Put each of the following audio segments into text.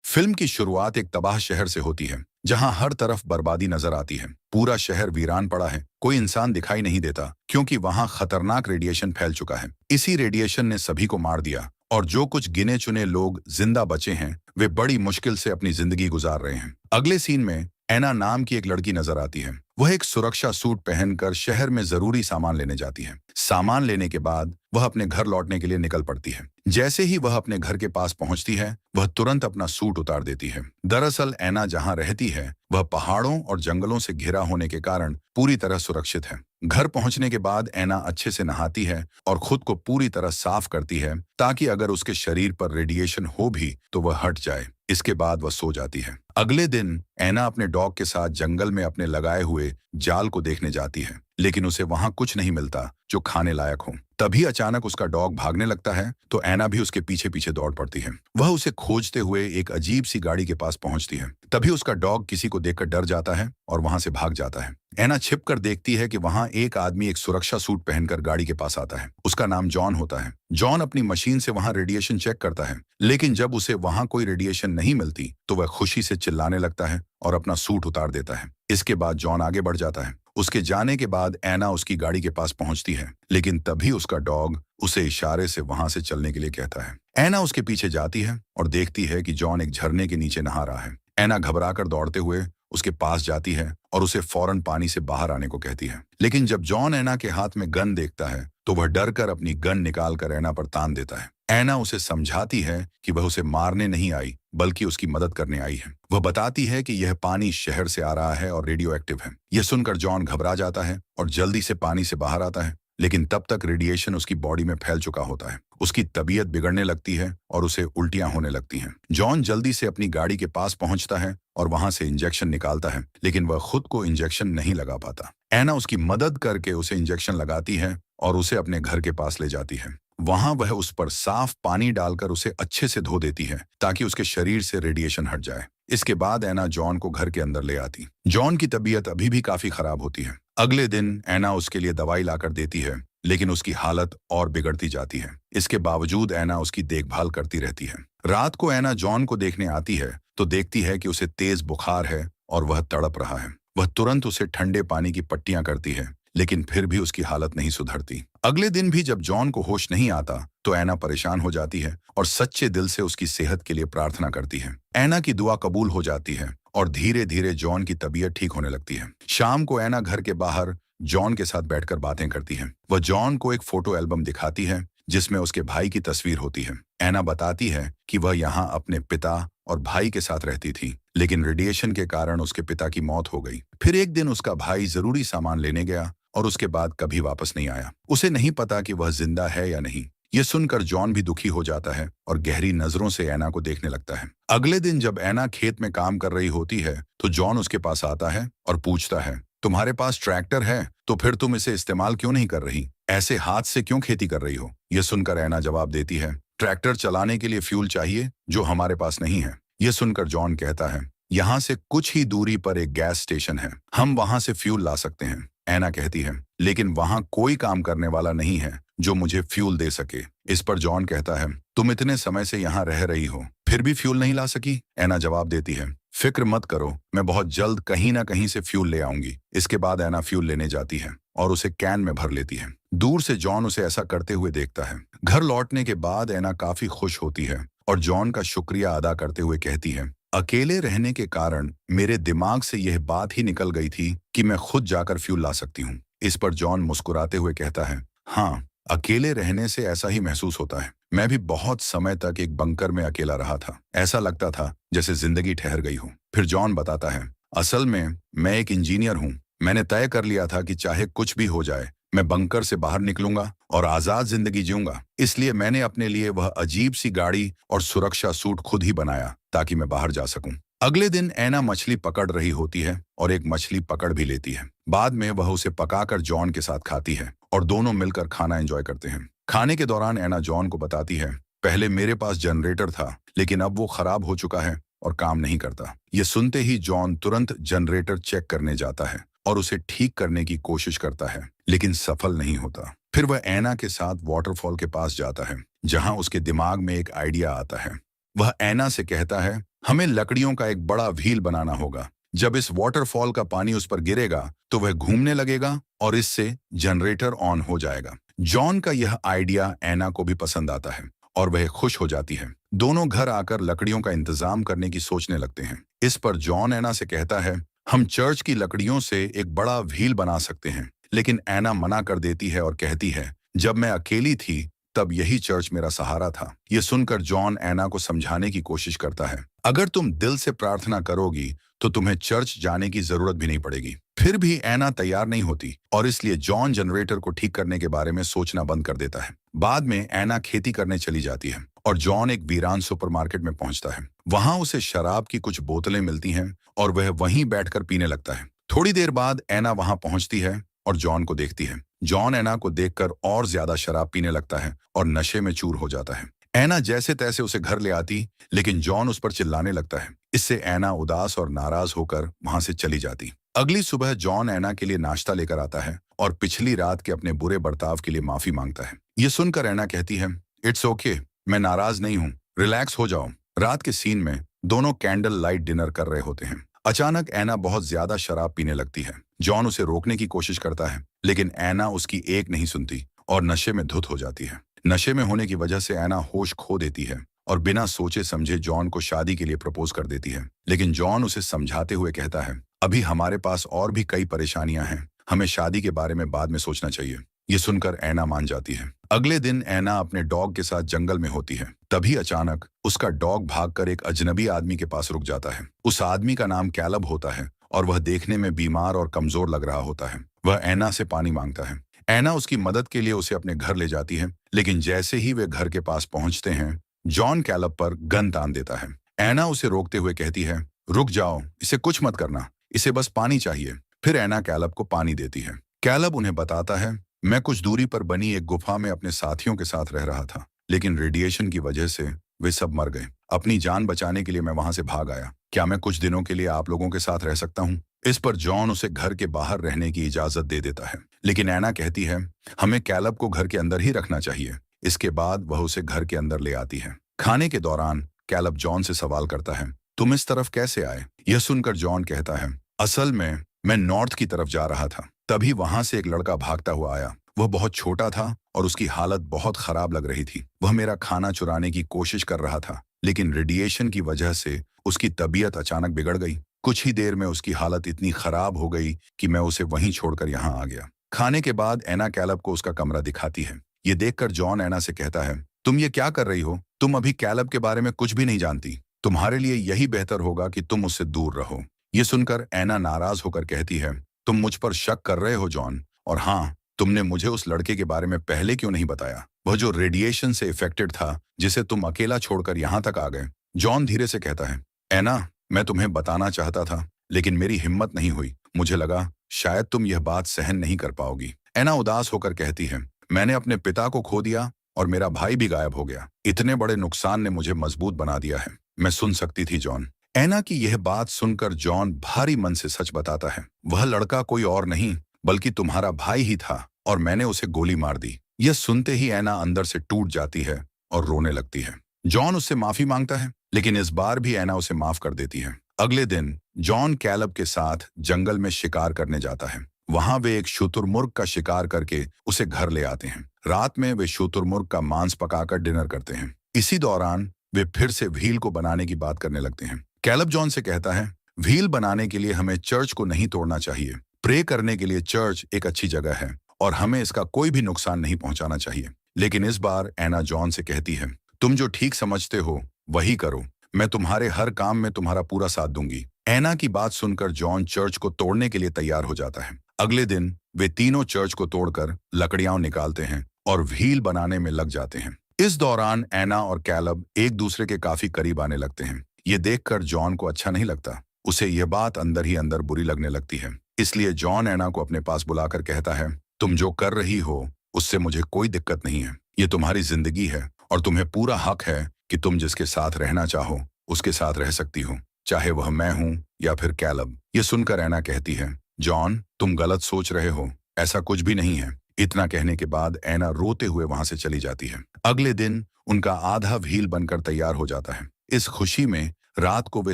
Film की शुरुआत एक तबाह शहर से होती है, जहां हर तरफ बर्बादी नजर आती है। पूरा शहर वीरान पड़ा है, कोई इंसान दिखाई नहीं देता क्योंकि वहां खतरनाक रेडिएशन फैल चुका है। इसी रेडिएशन ने सभी को मार दिया और जो कुछ गिने चुने लोग जिंदा बचे हैं, वे बड़ी मुश्किल से अपनी जिंदगी गुजार रहे हैं। अगले सीन में एना नाम की एक लड़की नजर आती है। वह एक सुरक्षा सूट पहनकर शहर में जरूरी सामान लेने जाती है। सामान लेने के बाद वह अपने घर लौटने के लिए निकल पड़ती है। जैसे ही वह अपने घर के पास पहुंचती है, वह तुरंत अपना सूट उतार देती है। दरअसल एना जहां रहती है वह पहाड़ों और जंगलों से घिरा होने के कारण पूरी तरह सुरक्षित है। घर पहुंचने के बाद एना अच्छे से नहाती है और खुद को पूरी तरह साफ करती है ताकि अगर उसके शरीर पर रेडिएशन हो भी तो वह हट जाए। इसके बाद वह सो जाती है। अगले दिन एना अपने डॉग के साथ जंगल में अपने लगाए हुए जाल को देखने जाती है, लेकिन उसे वहां कुछ नहीं मिलता जो खाने लायक हो। तभी अचानक उसका डॉग भागने लगता है तो एना भी उसके पीछे पीछे दौड़ पड़ती है। वह उसे खोजते हुए एक अजीब सी गाड़ी के पास पहुंचती है। तभी उसका डॉग किसी को देखकर डर जाता है और वहां से भाग जाता है। एना छिपकर देखती है कि वहां एक आदमी एक सुरक्षा सूट पहनकर गाड़ी के पास आता है। उसका नाम जॉन होता है। जॉन अपनी मशीन से वहां रेडिएशन चेक करता है, लेकिन जब उसे वहां कोई रेडिएशन नहीं मिलती तो वह खुशी से चिल्लाने लगता है और अपना सूट उतार देता है। इसके बाद जॉन आगे बढ़ जाता है। उसके जाने के बाद एना उसकी गाड़ी के पास पहुंचती है, लेकिन तभी उसका डॉग उसे इशारे से वहां से चलने के लिए कहता है। एना उसके पीछे जाती है और देखती है कि जॉन एक झरने के नीचे नहा रहा है। एना घबराकर दौड़ते हुए उसके पास जाती है और उसे फौरन पानी से बाहर आने को कहती है। लेकिन जब जॉन एना के हाथ में गन देखता है तो वह डरकर अपनी गन निकालकर एना पर तान देता है। एना उसे समझाती है कि वह उसे मारने नहीं आई बल्कि उसकी मदद करने आई है। वह बताती है कि यह पानी शहर से आ रहा है और रेडियो एक्टिव है। यह सुनकर जॉन घबरा जाता है और जल्दी से पानी से बाहर आता है, लेकिन तब तक रेडिएशन उसकी बॉडी में फैल चुका होता है। उसकी तबीयत बिगड़ने लगती है और उसे उल्टियां होने लगती हैं। जॉन जल्दी से अपनी गाड़ी के पास पहुंचता है और वहां से इंजेक्शन निकालता है, लेकिन वह खुद को इंजेक्शन नहीं लगा पाता। एना उसकी मदद करके उसे इंजेक्शन लगाती है और उसे अपने घर के पास ले जाती है। वहां वह उस पर साफ पानी डालकर उसे अच्छे से धो देती है ताकि उसके शरीर से रेडिएशन हट जाए। इसके बाद एना जॉन को घर के अंदर ले आती। जॉन की तबीयत अभी भी काफी खराब होती है। अगले दिन एना उसके लिए दवाई लाकर देती है, लेकिन उसकी हालत और बिगड़ती जाती है। इसके बावजूद एना उसकी देखभाल करती रहती है। रात को एना जॉन को देखने आती है तो देखती है कि उसे तेज बुखार है और वह तड़प रहा है। वह तुरंत उसे ठंडे पानी की पट्टियां करती है, लेकिन फिर भी उसकी हालत नहीं सुधरती। अगले दिन भी जब जॉन को होश नहीं आता तो एना परेशान हो जाती है और सच्चे दिल से उसकी सेहत के लिए प्रार्थना करती है। एना की दुआ कबूल हो जाती है और धीरे धीरे जॉन की तबीयत ठीक होने लगती है। शाम को एना घर के बाहर जॉन के साथ बैठकर बातें करती है। वह जॉन को एक फोटो एल्बम दिखाती है जिसमें उसके भाई की तस्वीर होती है। एना बताती है कि वह यहाँ अपने पिता और भाई के साथ रहती थी, लेकिन रेडिएशन के कारण उसके पिता की मौत हो गई। फिर एक दिन उसका भाई जरूरी सामान लेने गया और उसके बाद कभी वापस नहीं आया। उसे नहीं पता कि वह जिंदा है या नहीं। यह सुनकर जॉन भी दुखी हो जाता है और गहरी नजरों से एना को देखने लगता है। अगले दिन जब एना खेत में काम कर रही होती है तो जॉन उसके पास आता है और पूछता है, तुम्हारे पास ट्रैक्टर है तो फिर तुम इसे इस्तेमाल क्यों नहीं कर रही? ऐसे हाथ से क्यों खेती कर रही हो? यह सुनकर एना जवाब देती है, ट्रैक्टर चलाने के लिए फ्यूल चाहिए जो हमारे पास नहीं है। यह सुनकर जॉन कहता है, यहाँ से कुछ ही दूरी पर एक गैस स्टेशन है, हम वहां से फ्यूल ला सकते हैं। एना कहती है, लेकिन वहां कोई काम करने वाला नहीं है जो मुझे फ्यूल दे सके। इस पर जॉन कहता है, तुम इतने समय से यहाँ रह रही हो फिर भी फ्यूल नहीं ला सकी? एना जवाब देती है, फिक्र मत करो, मैं बहुत जल्द कहीं ना कहीं से फ्यूल ले आऊंगी। इसके बाद एना फ्यूल लेने जाती है और उसे कैन में भर लेती है। दूर से जॉन उसे ऐसा करते हुए देखता है। घर लौटने के बाद एना काफी खुश होती है और जॉन का शुक्रिया अदा करते हुए कहती है, अकेले रहने के कारण मेरे दिमाग से यह बात ही निकल गई थी कि मैं खुद जाकर फ्यूल ला सकती हूँ। इस पर जॉन मुस्कुराते हुए कहता है, हाँ, अकेले रहने से ऐसा ही महसूस होता है। मैं भी बहुत समय तक एक बंकर में अकेला रहा था। ऐसा लगता था जैसे जिंदगी ठहर गई हो। फिर जॉन बताता है, असल में मैं एक इंजीनियर हूँ। मैंने तय कर लिया था कि चाहे कुछ भी हो जाए मैं बंकर से बाहर निकलूंगा और आजाद जिंदगी जीऊंगा। इसलिए मैंने अपने लिए वह अजीब सी गाड़ी और सुरक्षा सूट खुद ही बनाया ताकि मैं बाहर जा सकूं। अगले दिन एना मछली पकड़ रही होती है और एक मछली पकड़ भी लेती है। बाद में वह उसे पकाकर जॉन के साथ खाती है और दोनों मिलकर खाना एंजॉय करते हैं। खाने के दौरान एना जॉन को बताती है, पहले मेरे पास जनरेटर था लेकिन अब वो खराब हो चुका है और काम नहीं करता। ये सुनते ही जॉन तुरंत जनरेटर चेक करने जाता है और उसे ठीक करने की कोशिश करता है, लेकिन सफल नहीं होता। फिर वह एना के साथ वाटरफॉल के पास जाता है, जहां उसके दिमाग में एक आइडिया आता है। वह एना से कहता है हमें लकड़ियों का एक बड़ा व्हील बनाना होगा। जब इस वाटरफॉल का पानी उस पर गिरेगा तो वह घूमने लगेगा और इससे जनरेटर ऑन हो जाएगा। जॉन का यह आइडिया एना को भी पसंद आता है और वह खुश हो जाती है। दोनों घर आकर लकड़ियों का इंतजाम करने की सोचने लगते हैं। इस पर जॉन एना से कहता है, हम चर्च की लकड़ियों से एक बड़ा व्हील बना सकते हैं। लेकिन एना मना कर देती है और कहती है, जब मैं अकेली थी तब यही चर्च मेरा सहारा था। यह सुनकर जॉन एना को समझाने की कोशिश करता है, अगर तुम दिल से प्रार्थना करोगी तो तुम्हें चर्च जाने की जरूरत भी नहीं पड़ेगी। फिर भी एना तैयार नहीं होती और इसलिए जॉन जनरेटर को ठीक करने के बारे में सोचना बंद कर देता है। बाद में एना खेती करने चली जाती है और जॉन एक वीरान सुपरमार्केट में पहुंचता है। वहां उसे शराब की कुछ बोतलें मिलती हैं और वह वहीं बैठकर पीने लगता है। थोड़ी देर बाद एना वहां पहुंचती है और जॉन को देखती है। जॉन एना को देखकर और ज्यादा शराब पीने लगता है और नशे में चूर हो जाता है। एना जैसे तैसे उसे घर ले आती, लेकिन जॉन उस पर चिल्लाने लगता है। इससे एना उदास और नाराज होकर वहां से चली जाती। अगली सुबह जॉन एना के लिए नाश्ता लेकर आता है और पिछली रात के अपने बुरे बर्ताव के लिए माफी मांगता है। ये सुनकर एना कहती है, इट्स ओके, मैं नाराज नहीं हूँ, रिलैक्स हो जाओ। रात के सीन में दोनों कैंडल लाइट डिनर कर रहे होते हैं। अचानक एना बहुत ज्यादा शराब पीने लगती है। जॉन उसे रोकने की कोशिश करता है, लेकिन एना उसकी एक नहीं सुनती और नशे में धुत हो जाती है। नशे में होने की वजह से एना होश खो देती है और बिना सोचे समझे जॉन को शादी के लिए प्रपोज कर देती है। लेकिन जॉन उसे समझाते हुए कहता है, अभी हमारे पास और भी कई परेशानियां हैं, हमें शादी के बारे में बाद में सोचना चाहिए। ये सुनकर एना मान जाती है। अगले दिन एना अपने डॉग के साथ जंगल में होती है। तभी अचानक उसका डॉग भागकर एक अजनबी आदमी के पास रुक जाता है। उस आदमी का नाम कैलब होता है और वह देखने में बीमार और कमजोर लग रहा होता है। वह एना से पानी मांगता है। एना उसकी मदद के लिए उसे अपने घर ले जाती है, लेकिन जैसे ही वे घर के पास पहुंचते हैं, जॉन कैलब पर गन तान देता है। एना उसे रोकते हुए कहती है, रुक जाओ, इसे कुछ मत करना, इसे बस पानी चाहिए। फिर एना कैलब को पानी देती है। कैलब उन्हें बताता है, मैं कुछ दूरी पर बनी एक गुफा में अपने साथियों के साथ रह रहा था, लेकिन रेडिएशन की वजह से वे सब मर गए। अपनी जान बचाने के लिए मैं वहां से भाग आया। क्या मैं कुछ दिनों के लिए आप लोगों के साथ रह सकता हूँ? इस पर जॉन उसे घर के बाहर रहने की इजाजत दे देता है, लेकिन एना कहती है, हमें कैलब को घर के अंदर ही रखना चाहिए। इसके बाद वह उसे घर के अंदर ले आती है। खाने के दौरान कैलब जॉन से सवाल करता है, तुम इस तरफ कैसे आए? यह सुनकर जॉन कहता है, असल में मैं नॉर्थ की तरफ जा रहा था, तभी वहां से एक लड़का भागता हुआ आया। वह बहुत छोटा था और उसकी हालत बहुत खराब लग रही थी। वह मेरा खाना चुराने की कोशिश कर रहा था, लेकिन रेडिएशन की वजह से उसकी तबीयत अचानक बिगड़ गई। कुछ ही देर में उसकी हालत इतनी खराब हो गई कि मैं उसे वहीं छोड़कर यहाँ आ गया। खाने के बाद एना कैलब को उसका कमरा दिखाती है। ये देखकर जॉन एना से कहता है, तुम ये क्या कर रही हो? तुम अभी कैलब के बारे में कुछ भी नहीं जानती। तुम्हारे लिए यही बेहतर होगा कि तुम उससे दूर रहो। ये सुनकर एना नाराज होकर कहती है, तुम मुझ पर शक कर रहे हो जॉन, और हाँ, तुमने मुझे उस लड़के के बारे में पहले क्यों नहीं बताया, वह जो रेडिएशन से इफेक्टेड था, जिसे तुम अकेला छोड़कर यहाँ तक आ गए। जॉन धीरे से कहता है, एना, मैं तुम्हें बताना चाहता था, लेकिन मेरी हिम्मत नहीं हुई। मुझे लगा शायद तुम यह बात सहन नहीं कर पाओगी। एना उदास होकर कहती है, मैंने अपने पिता को खो दिया और मेरा भाई भी गायब हो गया। इतने बड़े नुकसान ने मुझे मजबूत बना दिया है। मैं सुन सकती थी जॉन। एना की यह बात सुनकर जॉन भारी मन से सच बताता है, वह लड़का कोई और नहीं बल्कि तुम्हारा भाई ही था और मैंने उसे गोली मार दी। यह सुनते ही एना अंदर से टूट जाती है और रोने लगती है। जॉन उससे माफी मांगता है, लेकिन इस बार भी एना उसे माफ कर देती है। अगले दिन जॉन कैलब के साथ जंगल में शिकार करने जाता है। वहां वे एक शुतुरमुर्ग का शिकार करके उसे घर ले आते हैं। रात में वे शुतुरमुर्ग का मांस पकाकर डिनर करते हैं। इसी दौरान वे फिर से व्हील को बनाने की बात करने लगते हैं। कैलब जॉन से कहता है, व्हील बनाने के लिए हमें चर्च को नहीं तोड़ना चाहिए। प्रे करने के लिए चर्च एक अच्छी जगह है और हमें इसका कोई भी नुकसान नहीं पहुंचाना चाहिए। लेकिन इस बार एना जॉन से कहती है, तुम जो ठीक समझते हो वही करो, मैं तुम्हारे हर काम में तुम्हारा पूरा साथ दूंगी। एना की बात सुनकर जॉन चर्च को तोड़ने के लिए तैयार हो जाता है। अगले दिन वे तीनों चर्च को तोड़कर लकड़ियां निकालते हैं और व्हील बनाने में लग जाते हैं। इस दौरान एना और कैलब एक दूसरे के काफी करीब आने लगते हैं। ये देखकर जॉन को अच्छा नहीं लगता। उसे यह बात अंदर ही अंदर बुरी लगने लगती है। इसलिए जॉन एना को अपने पास बुलाकर कहता है, तुम जो कर रही हो उससे मुझे कोई दिक्कत नहीं है। ये तुम्हारी जिंदगी है और तुम्हें पूरा हक है कि तुम जिसके साथ रहना चाहो उसके साथ रह सकती हो, चाहे वह मैं हूं या फिर कैलब। ये सुनकर एना कहती है, जॉन, तुम गलत सोच रहे हो, ऐसा कुछ भी नहीं है। इतना कहने के बाद एना रोते हुए वहां से चली जाती है। अगले दिन उनका आधा व्हील बनकर तैयार हो जाता है। इस खुशी में रात को वे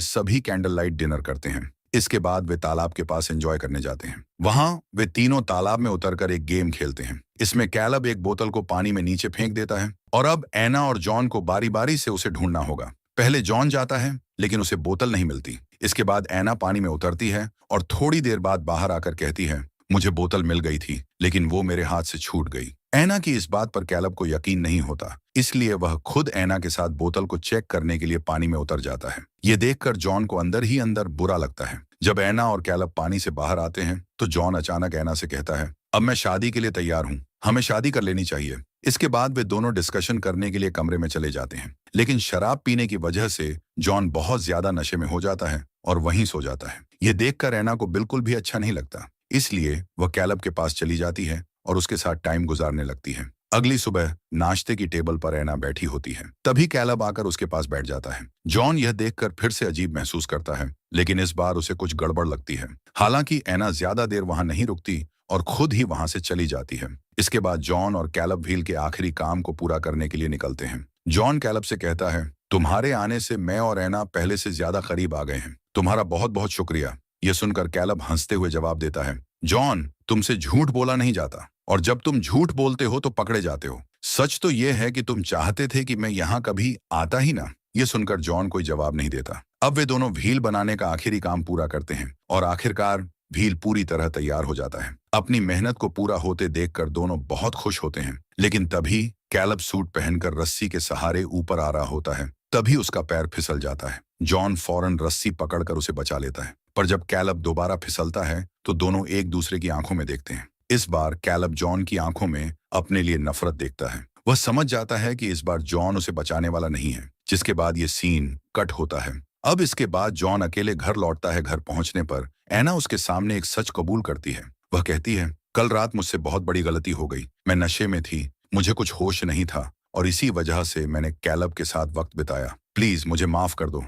सभी कैंडल लाइट डिनर करते हैं। इसके बाद वे तालाब के पास एंजॉय करने जाते हैं। वहां वे तीनों तालाब में उतरकर एक गेम खेलते हैं। इसमें कैलब एक बोतल को पानी में नीचे फेंक देता है और अब एना और जॉन को बारी बारी से उसे ढूंढना होगा। पहले जॉन जाता है लेकिन उसे बोतल नहीं मिलती। इसके बाद एना पानी में उतरती है और थोड़ी देर बाद बाहर आकर कहती है, मुझे बोतल मिल गई थी लेकिन वो मेरे हाथ से छूट गई। एना की इस बात पर कैलब को यकीन नहीं होता, इसलिए वह खुद एना के साथ बोतल को चेक करने के लिए पानी में उतर जाता है। ये देखकर जॉन को अंदर ही अंदर बुरा लगता है। जब एना और कैलब पानी से बाहर आते हैं तो जॉन अचानक एना से कहता है, अब मैं शादी के लिए तैयार हूँ, हमें शादी कर लेनी चाहिए। इसके बाद वे दोनों डिस्कशन करने के लिए कमरे में चले जाते हैं, लेकिन शराब पीने की वजह से जॉन बहुत ज्यादा नशे में हो जाता है और वहीं सो जाता है। ये देखकर एना को बिल्कुल भी अच्छा नहीं लगता, इसलिए वह कैलब के पास चली जाती है और उसके साथ टाइम गुजारने लगती है। अगली सुबह नाश्ते की टेबल पर एना बैठी होती है, तभी कैलब आकर उसके पास बैठ जाता है। जॉन यह देखकर फिर से अजीब महसूस करता है, लेकिन इस बार उसे कुछ गड़बड़ लगती है। हालांकि एना ज्यादा देर वहां नहीं रुकती और खुद ही वहां से चली जाती है। इसके बाद जॉन और कैलब व्हील के आखिरी काम को पूरा करने के लिए निकलते हैं। जॉन कैलब से कहता है, तुम्हारे आने से मैं और एना पहले से ज्यादा करीब आ गए हैं, तुम्हारा बहुत बहुत शुक्रिया। यह सुनकर कैलब हंसते हुए जवाब देता है, जॉन, तुमसे झूठ बोला नहीं जाता और जब तुम झूठ बोलते हो तो पकड़े जाते हो। सच तो यह है कि तुम चाहते थे कि मैं यहाँ कभी आता ही ना। यह सुनकर जॉन कोई जवाब नहीं देता। अब वे दोनों व्हील बनाने का आखिरी काम पूरा करते हैं और आखिरकार व्हील पूरी तरह तैयार हो जाता है। अपनी मेहनत को पूरा होते देखकर दोनों बहुत खुश होते हैं, लेकिन तभी कैलब सूट पहनकर रस्सी के सहारे ऊपर आ रहा होता है। तभी उसका पैर फिसल जाता है। जॉन फौरन रस्सी पकड़कर उसे बचा लेता है, पर जब कैलब दोबारा फिसलता है तो दोनों एक दूसरे की आंखों में देखते हैं। इस बार कैलब जॉन की आंखों में अपने लिए नफरत देखता है। वह समझ जाता है कि इस बार जॉन उसे बचाने वाला नहीं है, जिसके बाद ये सीन कट होता है। अब इसके बाद जॉन अकेले घर लौटता है। घर पहुंचने पर एना उसके सामने एक सच कबूल करती है। वह कहती है, कल रात मुझसे बहुत बड़ी गलती हो गई। मैं नशे में थी, मुझे कुछ होश नहीं था और इसी वजह से मैंने कैलब के साथ वक्त बिताया। प्लीज मुझे माफ कर दो।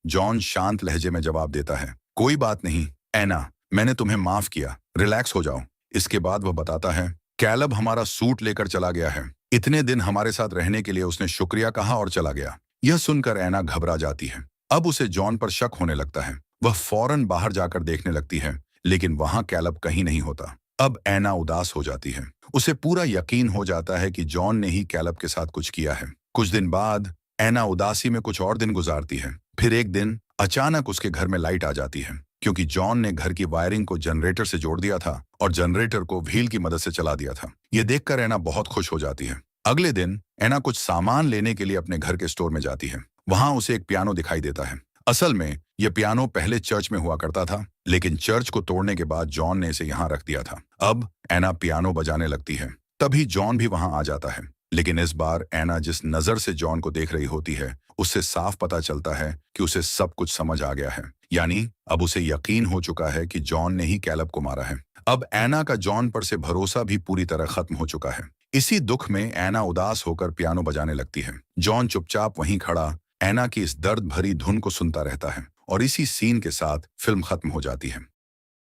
जॉन शांत लहजे में जवाब देता है, कोई बात नहीं एना, मैंने तुम्हें माफ किया, रिलैक्स हो जाओ। इसके बाद वह बताता है, कैलब हमारा सूट लेकर चला गया है। इतने दिन हमारे साथ रहने के लिए उसने शुक्रिया कहा और चला गया। यह सुनकर एना घबरा जाती है। अब उसे जॉन पर शक होने लगता है। वह फौरन बाहर जाकर देखने लगती है, लेकिन वहां कैलब कहीं नहीं होता। अब एना उदास हो जाती है। उसे पूरा यकीन हो जाता है कि जॉन ने ही कैलब के साथ कुछ किया है। कुछ दिन बाद एना उदासी में कुछ और दिन गुजारती है। फिर एक दिन अचानक उसके घर में लाइट आ जाती है, क्योंकि जॉन ने घर की वायरिंग को जनरेटर से जोड़ दिया था और जनरेटर को व्हील की मदद से चला दिया था। यह देखकर एना बहुत खुश हो जाती है। अगले दिन एना कुछ सामान लेने के लिए अपने घर के स्टोर में जाती है। वहां उसे एक पियानो दिखाई देता है। असल में यह पियानो पहले चर्च में हुआ करता था, लेकिन चर्च को तोड़ने के बाद जॉन ने इसे यहाँ रख दिया था। अब एना पियानो बजाने लगती है। तभी जॉन भी वहां आ जाता है, लेकिन इस बार एना जिस नजर से जॉन को देख रही होती है, उससे साफ पता चलता है कि उसे सब कुछ समझ आ गया है। यानी अब उसे यकीन हो चुका है कि जॉन ने ही कैलब को मारा है। अब एना का जॉन पर से भरोसा भी पूरी तरह खत्म हो चुका है। इसी दुख में एना उदास होकर पियानो बजाने लगती है। जॉन चुपचाप वहीं खड़ा एना की इस दर्द भरी धुन को सुनता रहता है और इसी सीन के साथ फिल्म खत्म हो जाती है।